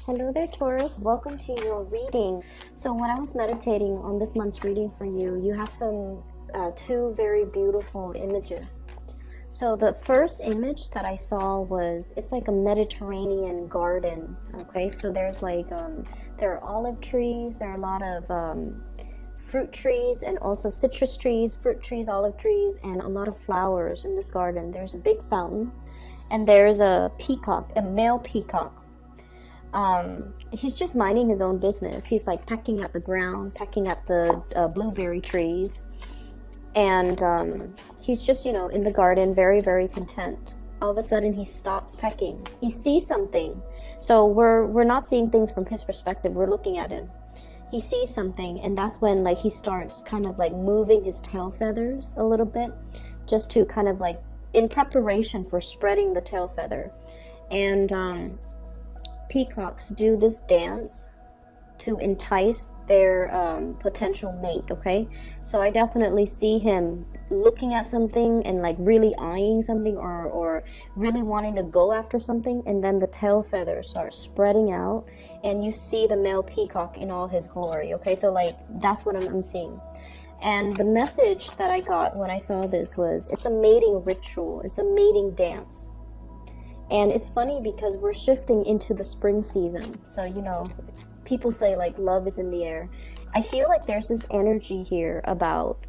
Hello there, Taurus. Welcome to your reading. So when I was meditating on this month's reading for you, you have some two very beautiful images. So the first image that I saw was, it's like a Mediterranean garden. Okay, so there's like, there are olive trees, there are a lot of fruit trees, and also citrus trees, fruit trees, olive trees, and a lot of flowers in this garden. There's a big fountain, and there's a peacock, a male peacock. He's just minding his own business. He's like pecking at the ground, pecking at the blueberry trees, and he's just, you know, in the garden, very, very content. All of a sudden, he stops pecking. He sees something. So we're not seeing things from his perspective. We're looking at him. He sees something, and that's when like he starts kind of like moving his tail feathers a little bit, just to kind of like in preparation for spreading the tail feather. And peacocks do this dance to entice their potential mate. Okay, so I definitely see him looking at something and like really eyeing something, or really wanting to go after something, and then the tail feathers start spreading out and you see the male peacock in all his glory. Okay, so like that's what I'm seeing. And the message that I got when I saw this was, it's a mating ritual, it's a mating dance. And it's funny because we're shifting into the spring season. So, you know, people say like love is in the air. I feel like there's this energy here about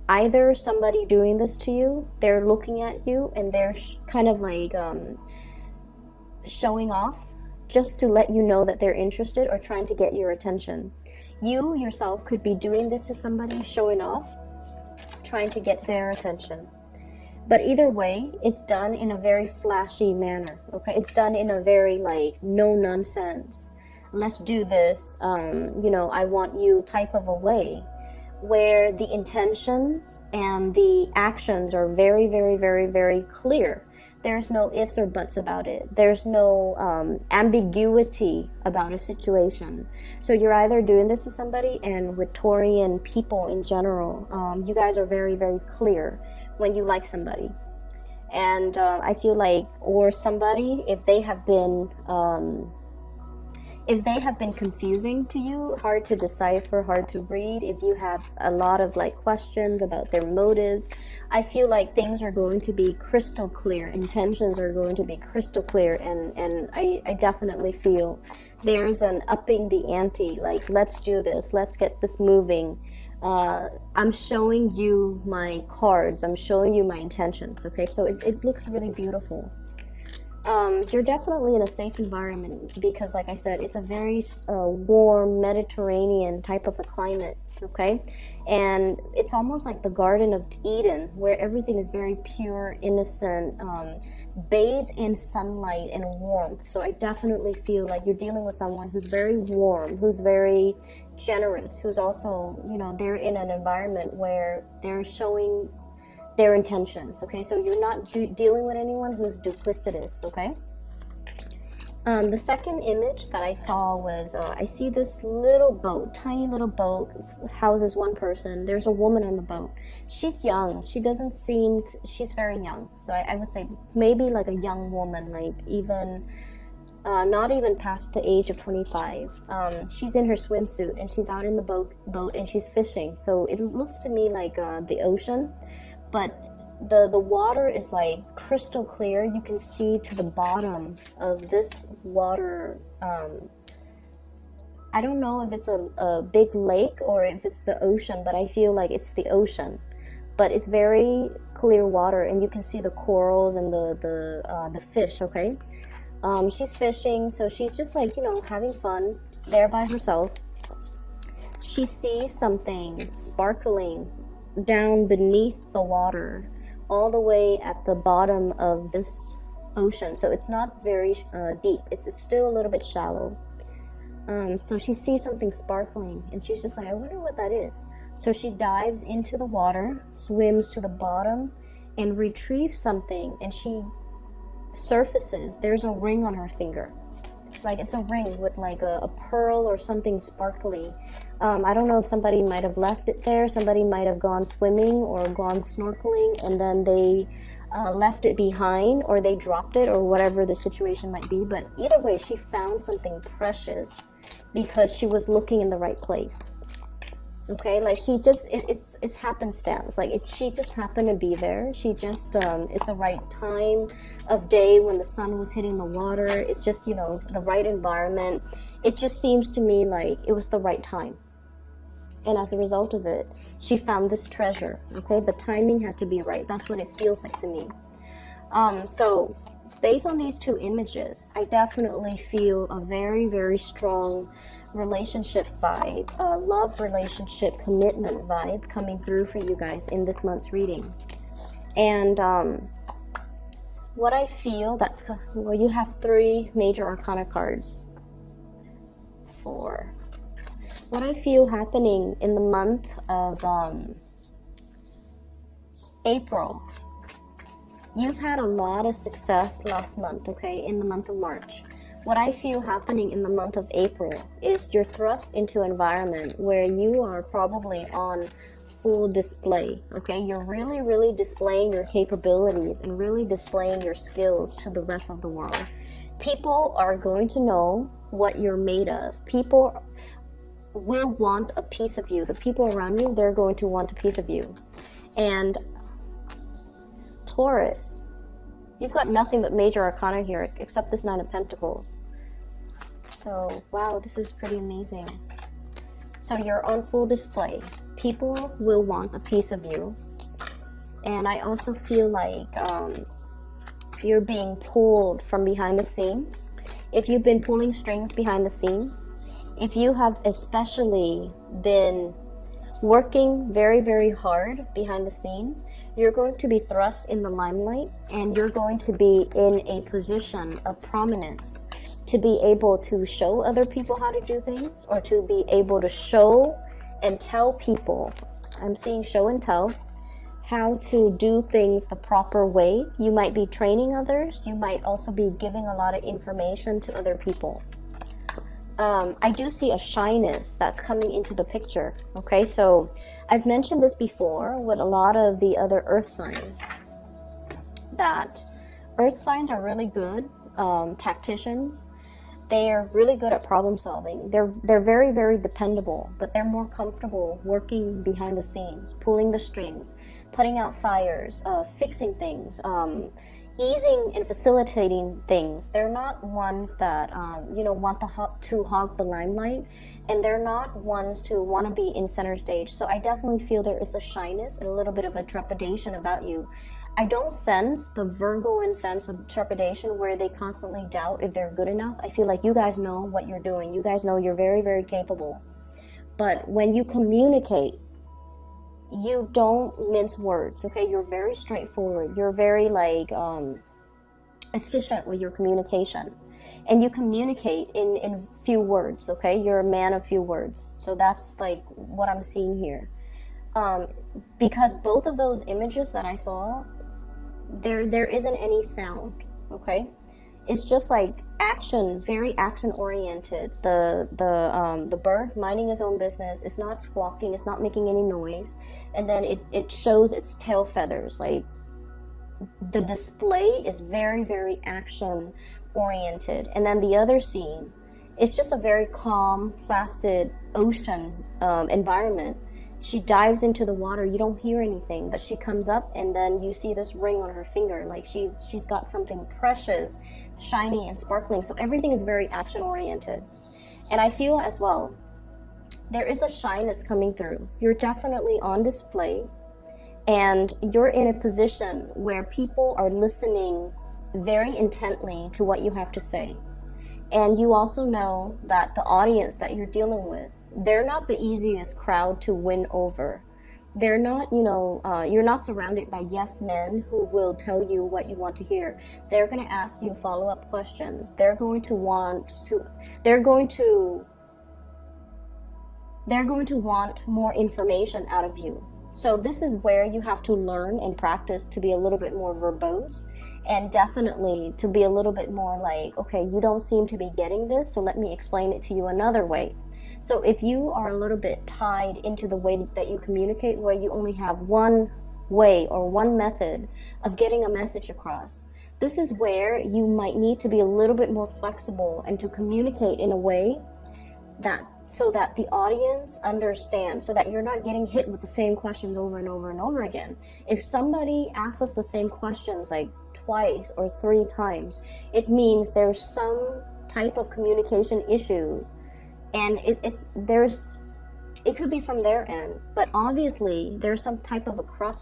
either somebody doing this to you, they're looking at you and they're kind of like showing off just to let you know that they're interested or trying to get your attention. You yourself could be doing this to somebody, showing off, trying to get their attention. But either way, it's done in a very flashy manner, okay? It's done in a very, like, no-nonsense, let's do this, you know, I want you type of a way, where the intentions and the actions are very, very, very, very clear. There's no ifs or buts about it. There's no ambiguity about a situation. So you're either doing this to somebody, and with Taurian people in general, you guys are very, very clear when you like somebody. And I feel like, or somebody, if they have been confusing to you, hard to decipher, hard to read, if you have a lot of like questions about their motives, I feel like things are going to be crystal clear, intentions are going to be crystal clear, and I definitely feel there's an upping the ante, like let's do this, let's get this moving. I'm showing you my cards, I'm showing you my intentions, okay? So it looks really beautiful. You're definitely in a safe environment because, like I said, it's a very warm Mediterranean type of a climate, okay? And it's almost like the Garden of Eden, where everything is very pure, innocent, bathed in sunlight and warmth. So I definitely feel like you're dealing with someone who's very warm, who's very generous, who's also, you know, they're in an environment where they're showing their intentions, okay? So you're not dealing with anyone who's duplicitous, okay? The second image that I saw was, I see this little boat, tiny little boat, houses one person. There's a woman on the boat. She's young. She doesn't seem, she's very young. So I would say maybe like a young woman, like even, not even past the age of 25. She's in her swimsuit and she's out in the boat and she's fishing. So it looks to me like the ocean. But the water is like crystal clear. You can see to the bottom of this water. I don't know if it's a big lake or if it's the ocean, but I feel like it's the ocean. But it's very clear water, and you can see the corals and the fish, okay? She's fishing, so she's just like, you know, having fun there by herself. She sees something sparkling down beneath the water, all the way at the bottom of this ocean. So it's not very deep. It's still a little bit shallow. So she sees something sparkling, and she's just like, I wonder what that is. So she dives into the water, swims to the bottom, and retrieves something, and she surfaces. There's a ring on her finger. Like it's a ring with like a pearl or something sparkly. I don't know if somebody might have left it there. Somebody might have gone swimming or gone snorkeling, and then they left it behind, or they dropped it, or whatever the situation might be. But either way, she found something precious because she was looking in the right place. Okay, like she just, it's happenstance. Like she just happened to be there. She just, it's the right time of day when the sun was hitting the water. It's just, you know, the right environment. It just seems to me like it was the right time. And as a result of it, she found this treasure. Okay, the timing had to be right. That's what it feels like to me. So based on these two images, I definitely feel a very, very strong relationship vibe, love relationship commitment vibe coming through for you guys in this month's reading. And what I feel, that's, well, you have 3 major arcana cards. 4. What I feel happening in the month of April, you've had a lot of success last month, okay, in the month of March. What I feel happening in the month of April is you're thrust into an environment where you are probably on full display, okay? You're really, really displaying your capabilities and really displaying your skills to the rest of the world. People are going to know what you're made of. People will want a piece of you. The people around you, they're going to want a piece of you. And Taurus, you've got nothing but major arcana here except this 9 of Pentacles. So, wow, this is pretty amazing. So you're on full display. People will want a piece of you. And I also feel like you're being pulled from behind the scenes. If you've been pulling strings behind the scenes, if you have especially been working very, very hard behind the scene, you're going to be thrust in the limelight, and you're going to be in a position of prominence to be able to show other people how to do things, or to be able to show and tell people, I'm seeing show and tell, how to do things the proper way. You might be training others. You might also be giving a lot of information to other people. I do see a shyness that's coming into the picture. Okay, so I've mentioned this before with a lot of the other earth signs, that earth signs are really good tacticians. They are really good at problem solving. They're very, very dependable, but they're more comfortable working behind the scenes, pulling the strings, putting out fires, fixing things, easing and facilitating things. They're not ones that want to hog the limelight, and they're not ones to want to be in center stage. So I definitely feel there is a shyness and a little bit of a trepidation about you. I don't sense the Virgoan sense of trepidation where they constantly doubt if they're good enough. I feel like you guys know what you're doing. You guys know you're very, very capable. But when you communicate, you don't mince words, okay? You're very straightforward. You're very, efficient with your communication. And you communicate in few words, okay? You're a man of few words. So that's, what I'm seeing here. Because both of those images that I saw, there isn't any sound, okay? It's just action, very action oriented. The bird minding his own business. It's not squawking, it's not making any noise, and then it shows its tail feathers. The display is very, very action oriented. And then the other scene, it's just a very calm, placid ocean environment. She dives into the water. You don't hear anything, but she comes up, and then you see this ring on her finger. She's got something precious, shiny and sparkling. So everything is very action oriented. And I feel as well, there is a shyness coming through. You're definitely on display, and you're in a position where people are listening very intently to what you have to say. And you also know that the audience that you're dealing with, they're not the easiest crowd to win over. They're not, you're not surrounded by yes men who will tell you what you want to hear. They're going to ask you follow-up questions. They're going to want more information out of you. So this is where you have to learn and practice to be a little bit more verbose, and definitely to be a little bit more okay, you don't seem to be getting this, so let me explain it to you another way. So if you are a little bit tied into the way that you communicate, where you only have one way or one method of getting a message across. This is where you might need to be a little bit more flexible and to communicate in a way that so that the audience understands, so that you're not getting hit with the same questions over and over and over again. If somebody asks us the same questions like twice or 3 times, it means there's some type of communication issues, and it could be from their end, but obviously there's some type of a cross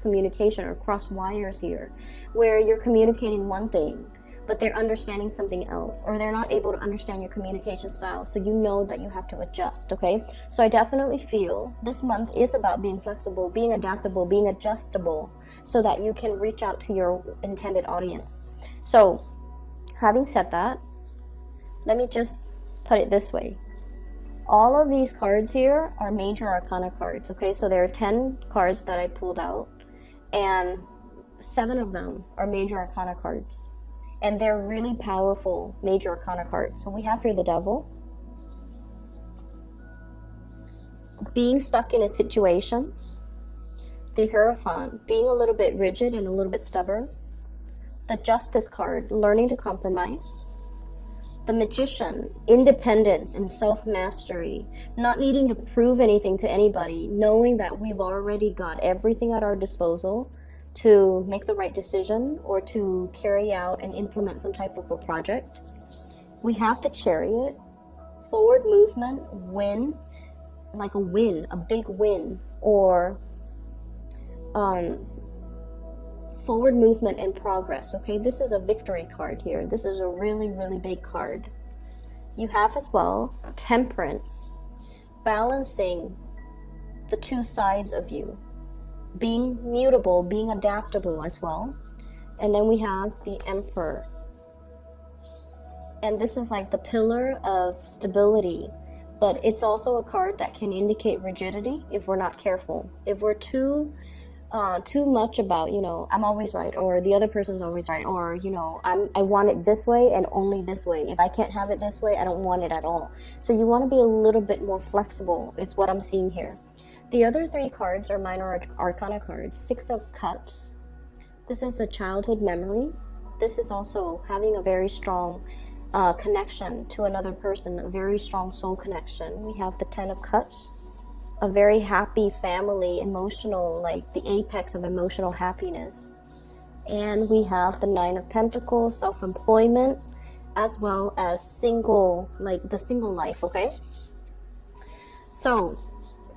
communication or cross wires here, where you're communicating one thing but they're understanding something else, or they're not able to understand your communication style, so you know that you have to adjust. Okay, so I definitely feel this month is about being flexible, being adaptable, being adjustable, so that you can reach out to your intended audience. So having said that, let me just put it this way. All of these cards here are major arcana cards. Okay, so there are 10 cards that I pulled out, and 7 of them are major arcana cards. And they're really powerful major arcana cards. So we have here the Devil, being stuck in a situation, the Hierophant, being a little bit rigid and a little bit stubborn, the Justice card, learning to compromise, the Magician, independence and self-mastery, not needing to prove anything to anybody, knowing that we've already got everything at our disposal to make the right decision or to carry out and implement some type of a project. We have the Chariot, forward movement, win, like a win, a big win, or forward movement and progress. Okay, this is a victory card here. This is a really, really big card. You have as well Temperance, balancing the 2 sides of you, being mutable, being adaptable as well. And then we have the Emperor, and this is like the pillar of stability, but it's also a card that can indicate rigidity if we're not careful. If we're too much about, I'm always right, or the other person's always right, or I want it this way and only this way. If I can't have it this way, I don't want it at all. So you want to be a little bit more flexible, is what I'm seeing here. The other 3 cards are minor arcana cards. 6 of Cups. This is the childhood memory. This is also having a very strong connection to another person, a very strong soul connection. We have the 10 of Cups, a very happy family, emotional, like the apex of emotional happiness. And we have the 9 of Pentacles, self-employment, as well as single, like the single life. Okay, so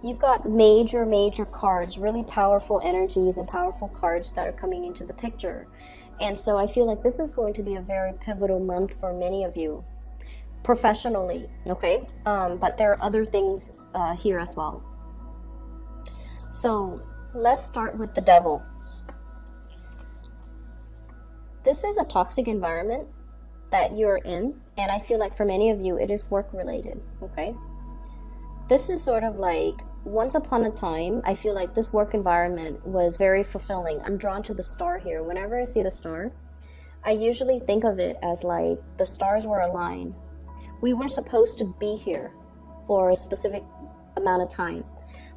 you've got major cards, really powerful energies and powerful cards that are coming into the picture. And so I feel like this is going to be a very pivotal month for many of you professionally. Okay, but there are other things here as well. So let's start with the Devil. This is a toxic environment that you're in, and I feel like for many of you it is work related. Okay, this is sort of like, once upon a time, I feel like this work environment was very fulfilling. I'm drawn to the star here. Whenever I see the star, I usually think of it as like the stars were aligned. We were supposed to be here for a specific amount of time.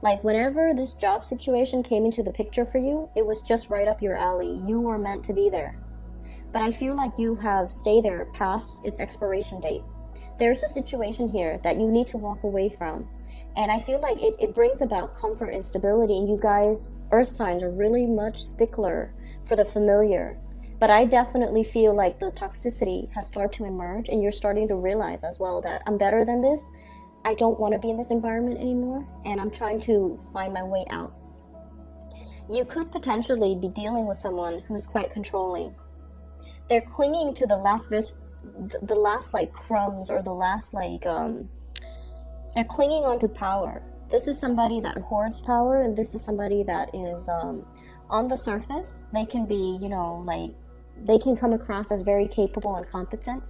Like whenever this job situation came into the picture for you, it was just right up your alley. You were meant to be there. But I feel like you have stayed there past its expiration date. There's a situation here that you need to walk away from. And I feel like it brings about comfort and stability. And you guys, earth signs, are really much stickler for the familiar. But I definitely feel like the toxicity has started to emerge, and you're starting to realize as well that I'm better than this. I don't want to be in this environment anymore, and I'm trying to find my way out. You could potentially be dealing with someone who's quite controlling. They're clinging to the last like crumbs, or the last like they're clinging onto power. This is somebody that hoards power, and this is somebody that is on the surface. They can be, like, they can come across as very capable and competent,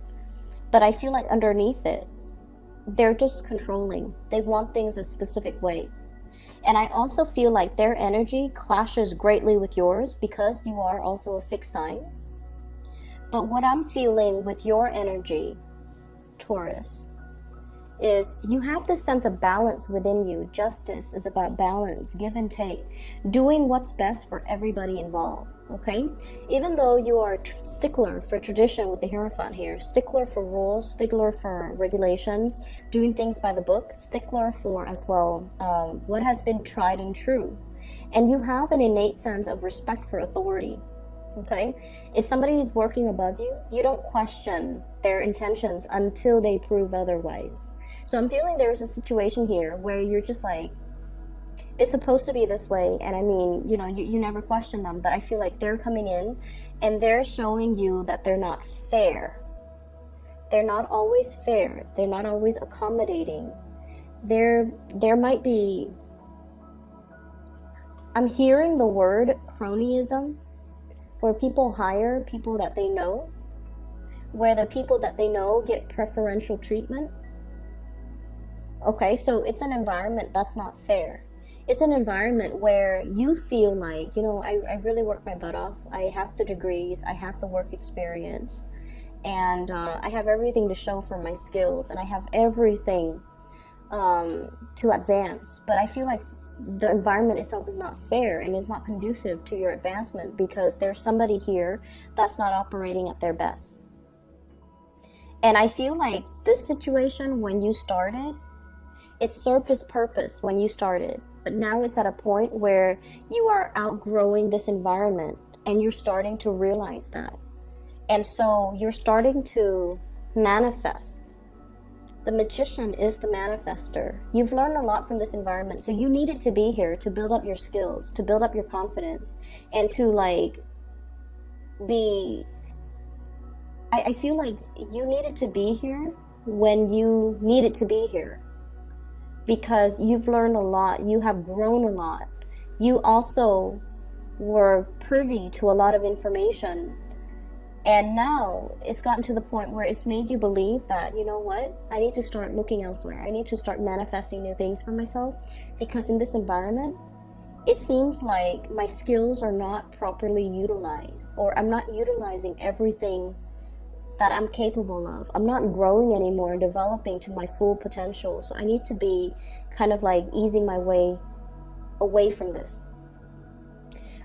but I feel like underneath it, they're just controlling. They want things a specific way. And I also feel like their energy clashes greatly with yours because you are also a fixed sign. But what I'm feeling with your energy, Taurus, is you have this sense of balance within you. Justice is about balance, give and take, doing what's best for everybody involved, okay? Even though you are a stickler for tradition with the Hierophant here, stickler for rules, stickler for regulations, doing things by the book, stickler for as well what has been tried and true. And you have an innate sense of respect for authority. Okay, if somebody is working above you, you don't question their intentions until they prove otherwise. So I'm feeling there's a situation here where you're just like, it's supposed to be this way, and I mean, you know, you never question them, but I feel like they're coming in and they're showing you that they're not fair. They're not always fair. They're not always accommodating. There might be, I'm hearing the word cronyism, where people hire people that they know, where the people that they know get preferential treatment. Okay, so it's an environment that's not fair. It's an environment where you feel like, you know, I really worked my butt off. I have the degrees, I have the work experience, and I have everything to show for my skills, and I have everything to advance. But I feel like the environment itself is not fair and is not conducive to your advancement because there's somebody here that's not operating at their best. And I feel like this situation, when you started, it served its purpose when you started, but now it's at a point where you are outgrowing this environment and you're starting to realize that. And so you're starting to manifest. The magician is the manifester. You've learned a lot from this environment, so you needed to be here to build up your skills, to build up your confidence, and to like be, I feel like you needed to be here when you needed to be here, because you've learned a lot, you have grown a lot. You also were privy to a lot of information. And now it's gotten to the point where it's made you believe that, you know what, I need to start looking elsewhere. I need to start manifesting new things for myself, because in this environment, it seems like my skills are not properly utilized, or I'm not utilizing everything that I'm capable of. I'm not growing anymore and developing to my full potential. So I need to be kind of like easing my way away from this.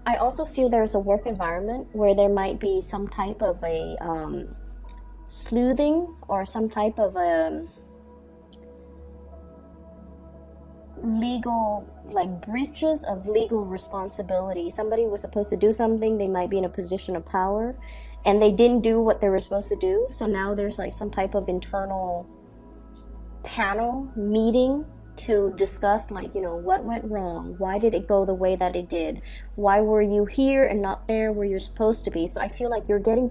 I also feel there's a work environment where there might be some type of a sleuthing or some type of a legal, like breaches of legal responsibility. Somebody was supposed to do something, they might be in a position of power, and they didn't do what they were supposed to do. So now there's like some type of internal panel meeting to discuss, like, you know, what went wrong, why did it go the way that it did, why were you here and not there where you're supposed to be. So I feel like you're getting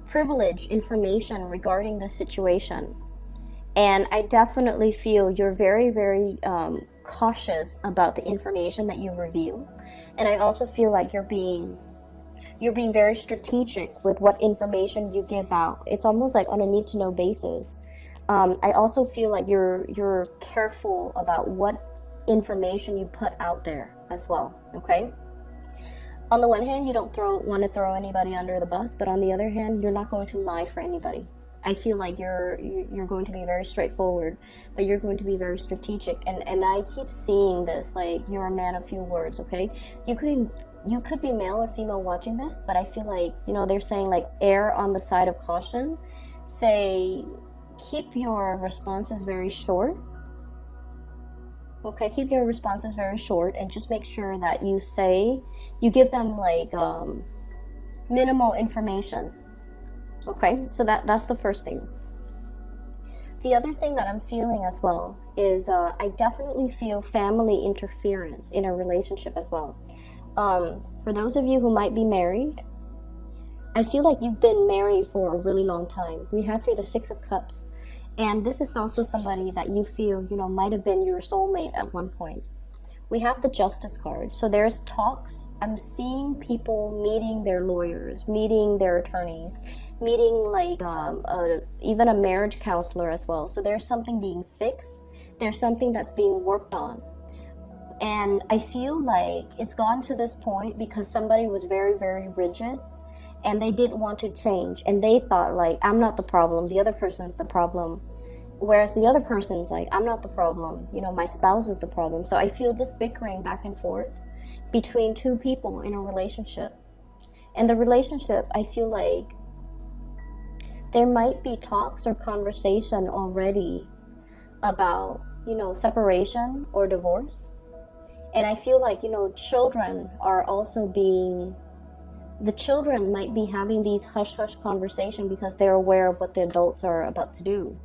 privileged information regarding this situation, and I definitely feel you're very, very cautious about the information that you review. And I also feel like you're being very strategic with what information you give out. It's almost like on a need to know basis. I also feel like you're careful about what information you put out there as well, okay? On the one hand, you don't want to throw anybody under the bus, but on the other hand, you're not going to lie for anybody. I feel like you're going to be very straightforward, but you're going to be very strategic. And I keep seeing this, like, you're a man of few words, okay? You could be male or female watching this, but I feel like, you know, they're saying, like, err on the side of caution. Say, keep your responses very short. Okay, keep your responses very short, and just make sure that you give them like minimal information. Okay, so that's the first thing. The other thing that I'm feeling as well is I definitely feel family interference in a relationship as well. For those of you who might be married, I feel like you've been married for a really long time. We have here the Six of Cups. And this is also somebody that you feel, you know, might have been your soulmate at one point. We have the Justice card. So there's talks. I'm seeing people meeting their lawyers, meeting their attorneys, meeting like even a marriage counselor as well. So there's something being fixed. There's something that's being worked on. And I feel like it's gone to this point because somebody was very, very rigid. And they didn't want to change, and they thought, like, I'm not the problem, the other person's the problem. Whereas the other person's like, I'm not the problem, you know, my spouse is the problem. So I feel this bickering back and forth between two people in a relationship. And the relationship, I feel like there might be talks or conversation already about, you know, separation or divorce. And I feel like, you know, children are also the children might be having these hush-hush conversations because they're aware of what the adults are about to do.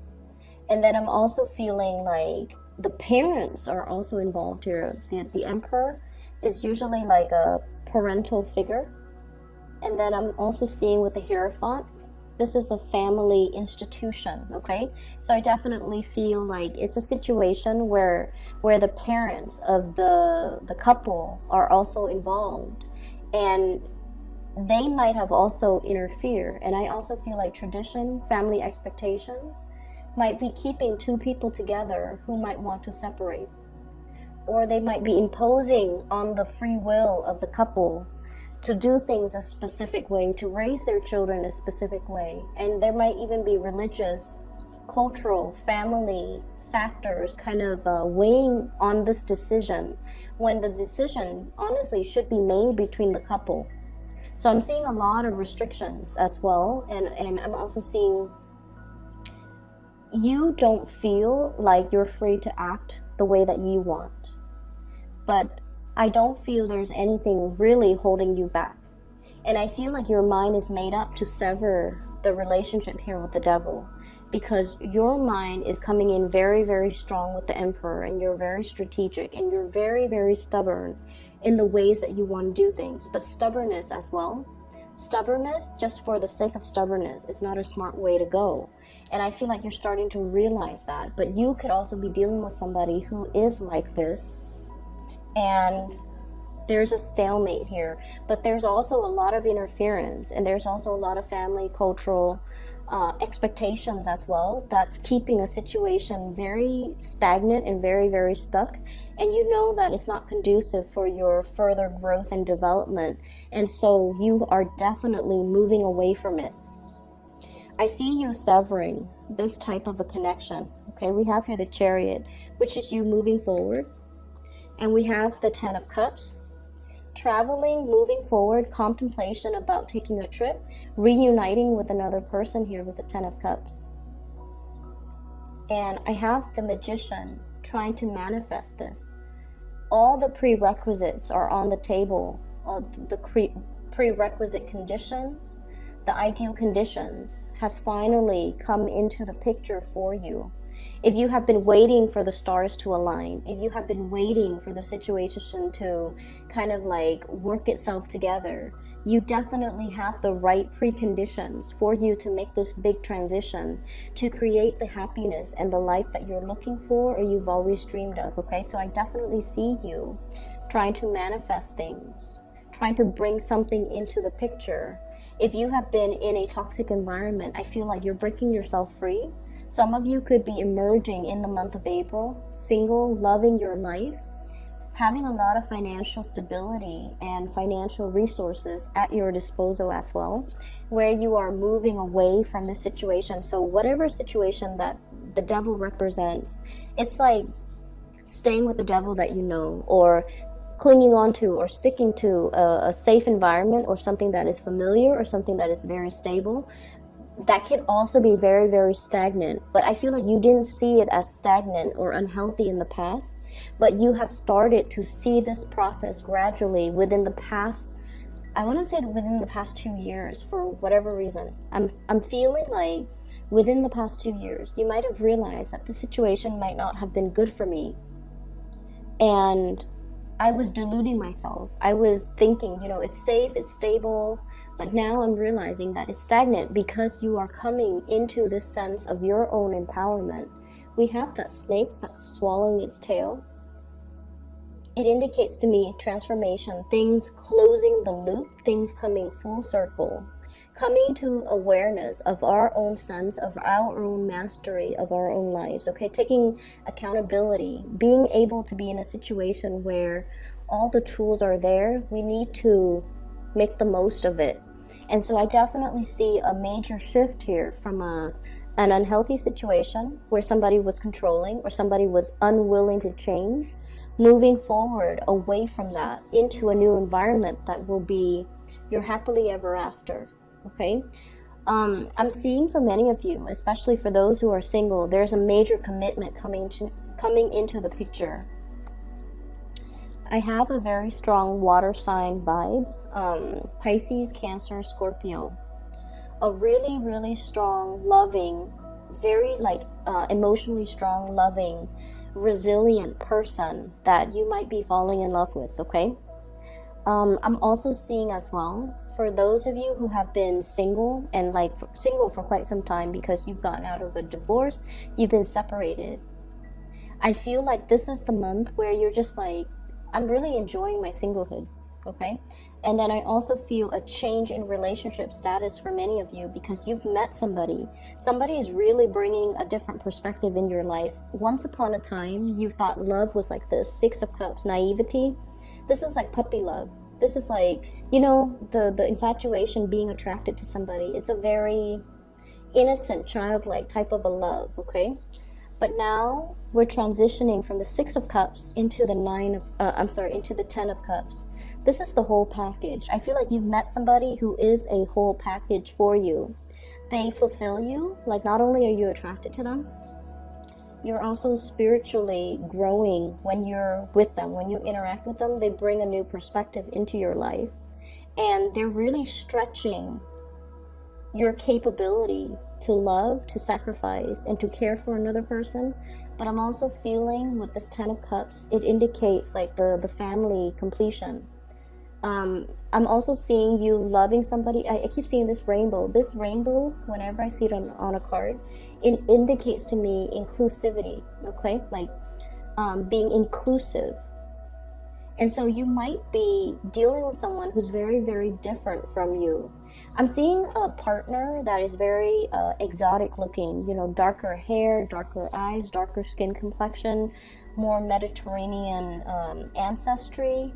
And then I'm also feeling like the parents are also involved here. The emperor is usually like a parental figure. And then I'm also seeing with the Hierophant, this is a family institution, okay? So I definitely feel like it's a situation where the parents of the couple are also involved. And they might have also interfered. And I also feel like tradition, family expectations, might be keeping two people together who might want to separate. Or they might be imposing on the free will of the couple to do things a specific way, to raise their children a specific way. And there might even be religious, cultural, family factors kind of weighing on this decision, when the decision honestly should be made between the couple. So I'm seeing a lot of restrictions as well. And I'm also seeing you don't feel like you're free to act the way that you want. But I don't feel there's anything really holding you back. And I feel like your mind is made up to sever the relationship here with the devil, because your mind is coming in very, very strong with the emperor, and you're very strategic, and you're very, very stubborn in the ways that you want to do things. But stubbornness as well. Stubbornness, just for the sake of stubbornness, is not a smart way to go. And I feel like you're starting to realize that. But you could also be dealing with somebody who is like this, and there's a stalemate here. But there's also a lot of interference, and there's also a lot of family, cultural expectations as well, that's keeping a situation very stagnant and very, very stuck. And you know that it's not conducive for your further growth and development, and so you are definitely moving away from it. I see you severing this type of a connection. Okay, we have here the Chariot, which is you moving forward, and we have the Ten of Cups, traveling, moving forward, contemplation about taking a trip, reuniting with another person here with the Ten of Cups. And I have the Magician trying to manifest this. All the prerequisites are on the table, all the prerequisite conditions, the ideal conditions has finally come into the picture for you. If you have been waiting for the stars to align, if you have been waiting for the situation to kind of like work itself together, you definitely have the right preconditions for you to make this big transition, to create the happiness and the life that you're looking for or you've always dreamed of, okay? So I definitely see you trying to manifest things, trying to bring something into the picture. If you have been in a toxic environment, I feel like you're breaking yourself free. Some of you could be emerging in the month of April, single, loving your life, having a lot of financial stability and financial resources at your disposal as well, where you are moving away from this situation. So whatever situation that the devil represents, it's like staying with the devil that you know, or clinging on to or sticking to a safe environment, or something that is familiar, or something that is very stable. That can also be very, very stagnant. But I feel like you didn't see it as stagnant or unhealthy in the past, but you have started to see this process gradually within the past, I want to say within the past 2 years, for whatever reason. I'm feeling like within the past 2 years, you might have realized that the situation might not have been good for me. And I was deluding myself. I was thinking, you know, it's safe, it's stable, but now I'm realizing that it's stagnant because you are coming into this sense of your own empowerment. We have that snake that's swallowing its tail. It indicates to me transformation, things closing the loop, things coming full circle, coming to awareness of our own sense, of our own mastery of our own lives, okay? Taking accountability, being able to be in a situation where all the tools are there. We need to make the most of it. And so I definitely see a major shift here from an an unhealthy situation where somebody was controlling or somebody was unwilling to change, moving forward away from that into a new environment that will be your happily ever after. Okay, I'm seeing for many of you, especially for those who are single, there's a major commitment coming into the picture. I have a very strong water sign vibe, Pisces, Cancer, Scorpio. A really, really strong, loving, very emotionally strong, loving, resilient person that you might be falling in love with, okay? I'm also seeing as well, for those of you who have been single and single for quite some time because you've gotten out of a divorce, you've been separated. I feel like this is the month where you're just like, I'm really enjoying my singlehood, okay? And then I also feel a change in relationship status for many of you because you've met somebody. Somebody is really bringing a different perspective in your life. Once upon a time, you thought love was like this, Six of Cups, naivety. This is like puppy love. This is like, the infatuation, being attracted to somebody. It's a very innocent, childlike type of a love, okay? But now we're transitioning from the Six of Cups into the into the Ten of Cups. This is the whole package. I feel like you've met somebody who is a whole package for you. They fulfill you. Like, not only are you attracted to them, you're also spiritually growing when you're with them. When you interact with them, they bring a new perspective into your life. And they're really stretching your capability to love, to sacrifice, and to care for another person. But I'm also feeling with this Ten of Cups, it indicates like the family completion. I'm also seeing you loving somebody. I keep seeing this rainbow. This rainbow, whenever I see it on a card, it indicates to me inclusivity, okay? Like being inclusive. And so you might be dealing with someone who's very, very different from you. I'm seeing a partner that is very exotic looking, darker hair, darker eyes, darker skin complexion, more Mediterranean ancestry,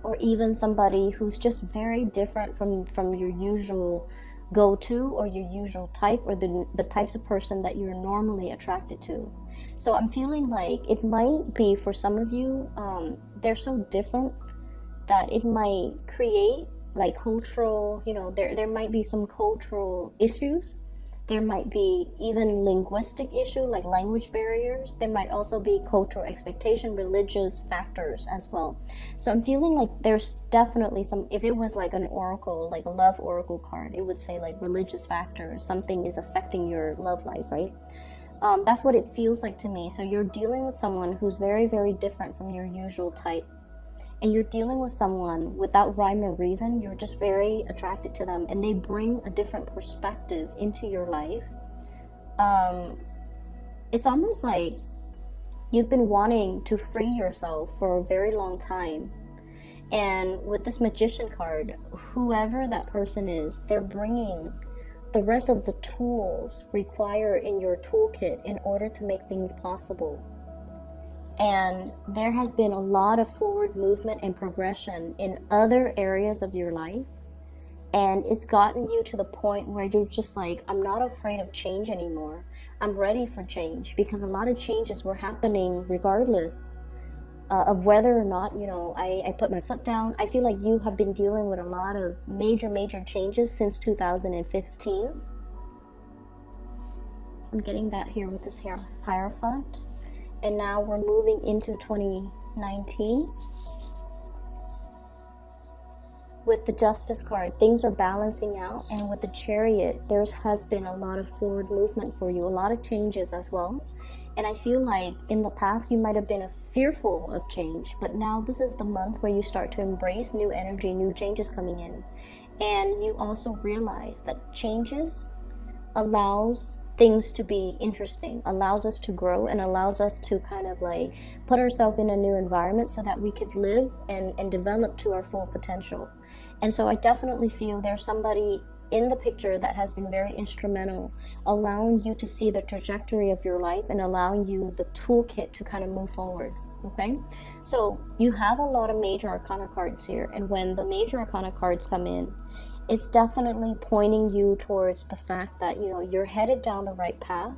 or even somebody who's just very different from your usual go-to or your usual type, or the types of person that you're normally attracted to. So I'm feeling like it might be, for some of you, they're so different that it might create like cultural, there might be some cultural issues. There might be even linguistic issue, like language barriers. There might also be cultural expectation, religious factors as well. So I'm feeling like there's definitely some, if it was like an oracle, like a love oracle card, it would say like religious factors, something is affecting your love life, right? That's what it feels like to me. So you're dealing with someone who's very, very different from your usual type. And you're dealing with someone without rhyme or reason. You're just very attracted to them, and they bring a different perspective into your life. It's almost like you've been wanting to free yourself for a very long time. And with this Magician card, whoever that person is, they're bringing the rest of the tools required in your toolkit in order to make things possible. And there has been a lot of forward movement and progression in other areas of your life. And it's gotten you to the point where you're just like, I'm not afraid of change anymore. I'm ready for change, because a lot of changes were happening regardless of whether or not, I put my foot down. I feel like you have been dealing with a lot of major changes since 2015. I'm getting that here with this Hierophant. And now we're moving into 2019 with the Justice card. Things are balancing out, and with the Chariot, there has been a lot of forward movement for you, a lot of changes as well. And I feel like in the past you might have been fearful of change, but now this is the month where you start to embrace new energy, new changes coming in. And you also realize that changes allows things to be interesting, allows us to grow, and allows us to kind of like put ourselves in a new environment so that we could live and develop to our full potential. And so I definitely feel there's somebody in the picture that has been very instrumental, allowing you to see the trajectory of your life and allowing you the toolkit to kind of move forward. Okay, so you have a lot of major arcana cards here, and when the major arcana cards come in, it's definitely pointing you towards the fact that, you know, you're headed down the right path.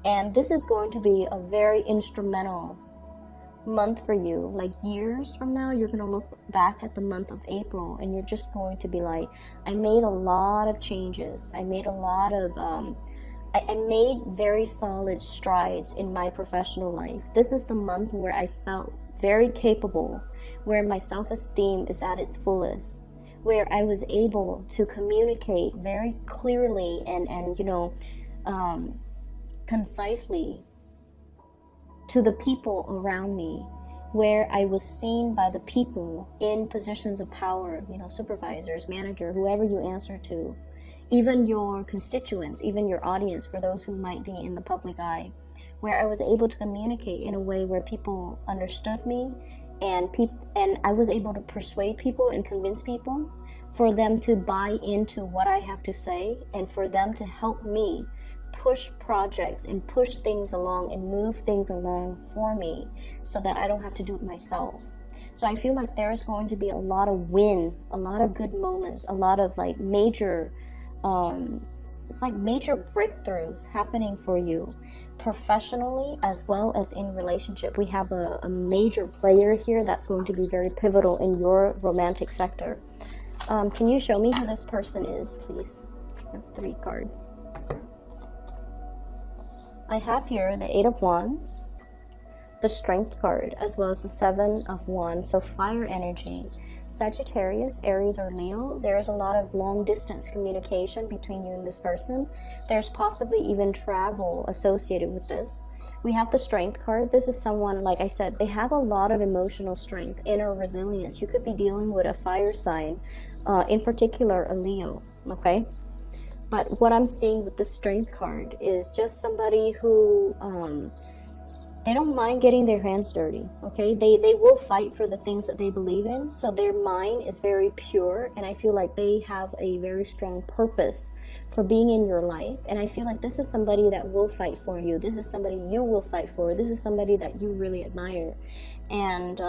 And this is going to be a very instrumental month for you. Like years from now, you're going to look back at the month of April and you're just going to be like, I made a lot of changes. I made a lot of, I made very solid strides in my professional life. This is the month where I felt very capable, where my self-esteem is at its fullest, where I was able to communicate very clearly and you know, concisely to the people around me, where I was seen by the people in positions of power, you know, supervisors, manager, whoever you answer to, even your constituents, even your audience, for those who might be in the public eye, where I was able to communicate in a way where people understood me, and I was able to persuade people and convince people for them to buy into what I have to say, and for them to help me push projects and push things along and move things along for me so that I don't have to do it myself. So I feel like there's going to be a lot of win, a lot of good moments, a lot of like major it's like major breakthroughs happening for you professionally as well as in relationship. We have a major player here that's going to be very pivotal in your romantic sector. Can you show me who this person is, please? I have 3 cards. I have here the 8 of Wands, the Strength card, as well as the 7 of Wands, so fire energy. Sagittarius, Aries, or Leo, there's a lot of long distance communication between you and this person. There's possibly even travel associated with this. We have the Strength card. This is someone, like I said, they have a lot of emotional strength, inner resilience. You could be dealing with a fire sign, in particular a Leo, okay? But what I'm seeing with the Strength card is just somebody who, they don't mind getting their hands dirty, okay? They will fight for the things that they believe in. So their mind is very pure, and I feel like they have a very strong purpose for being in your life. And I feel like this is somebody that will fight for you. This is somebody you will fight for. This is somebody that you really admire. And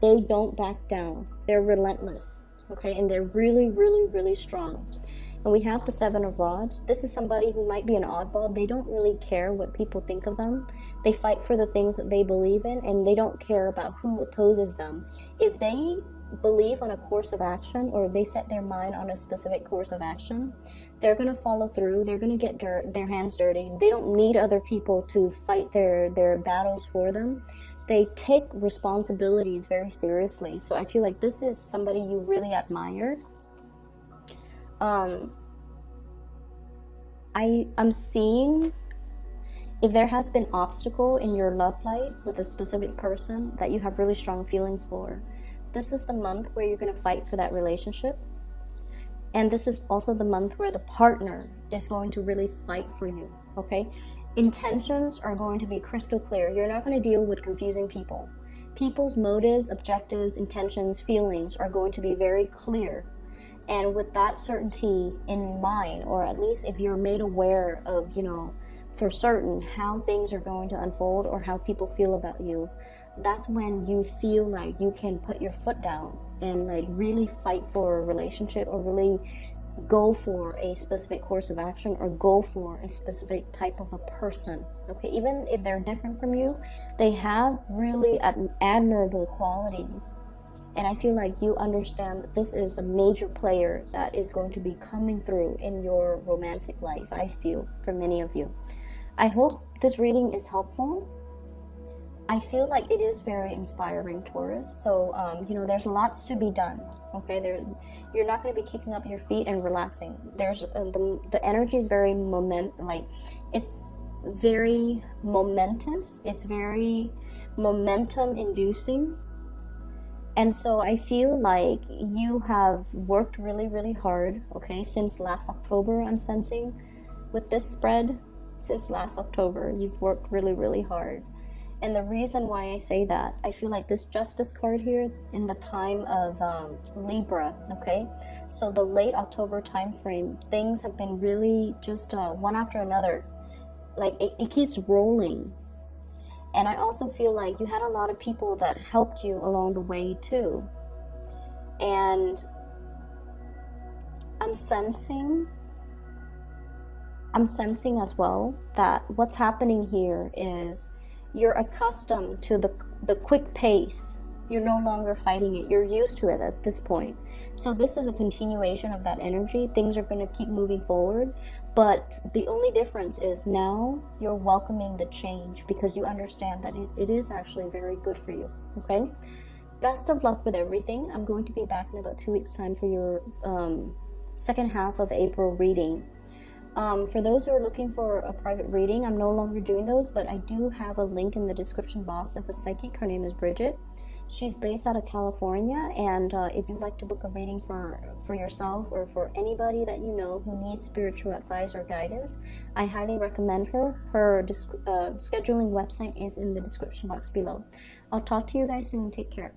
they don't back down. They're relentless, okay? And they're really, really, really strong. And we have the 7 of Rods. This is somebody who might be an oddball. They don't really care what people think of them. They fight for the things that they believe in, and they don't care about who opposes them. If they believe on a course of action, or they set their mind on a specific course of action, they're going to follow through. They're going to get their hands dirty. They don't need other people to fight their battles for them. They take responsibilities very seriously. So I feel like this is somebody you really admire. I'm seeing if there has been obstacle in your love life with a specific person that you have really strong feelings for, this is the month where you're going to fight for that relationship. And this is also the month where the partner is going to really fight for you, okay? Intentions are going to be crystal clear. You're not going to deal with confusing people. People's motives, objectives, intentions, feelings are going to be very clear. And with that certainty in mind, or at least if you're made aware of, you know, for certain how things are going to unfold or how people feel about you, that's when you feel like you can put your foot down and like really fight for a relationship, or really go for a specific course of action, or go for a specific type of a person, okay? Even if they're different from you, they have really admirable qualities. And I feel like you understand that this is a major player that is going to be coming through in your romantic life, I feel, for many of you. I hope this reading is helpful. I feel like it is very inspiring, Taurus. So, you know, there's lots to be done, okay? You're not going to be kicking up your feet and relaxing. There's the energy is very it's very momentous. It's very momentum-inducing. And so I feel like you have worked really, really hard, okay, since last October, I'm sensing. With this spread, since last October, you've worked really, really hard. And the reason why I say that, I feel like this Justice card here in the time of Libra, okay? So the late October time frame, things have been really just one after another. Like, it keeps rolling. And I also feel like you had a lot of people that helped you along the way too. And I'm sensing as well that what's happening here is you're accustomed to the quick pace. You're no longer fighting it. You're used to it at this point. So this is a continuation of that energy. Things are going to keep moving forward. But the only difference is now you're welcoming the change because you understand that it is actually very good for you. Okay? Best of luck with everything. I'm going to be back in about 2 weeks' time for your second half of April reading. For those who are looking for a private reading, I'm no longer doing those, but I do have a link in the description box of a psychic. Her name is Bridget. She's based out of California, and if you'd like to book a reading for yourself or for anybody that you know who needs spiritual advice or guidance, I highly recommend her. Her scheduling website is in the description box below. I'll talk to you guys soon. Take care.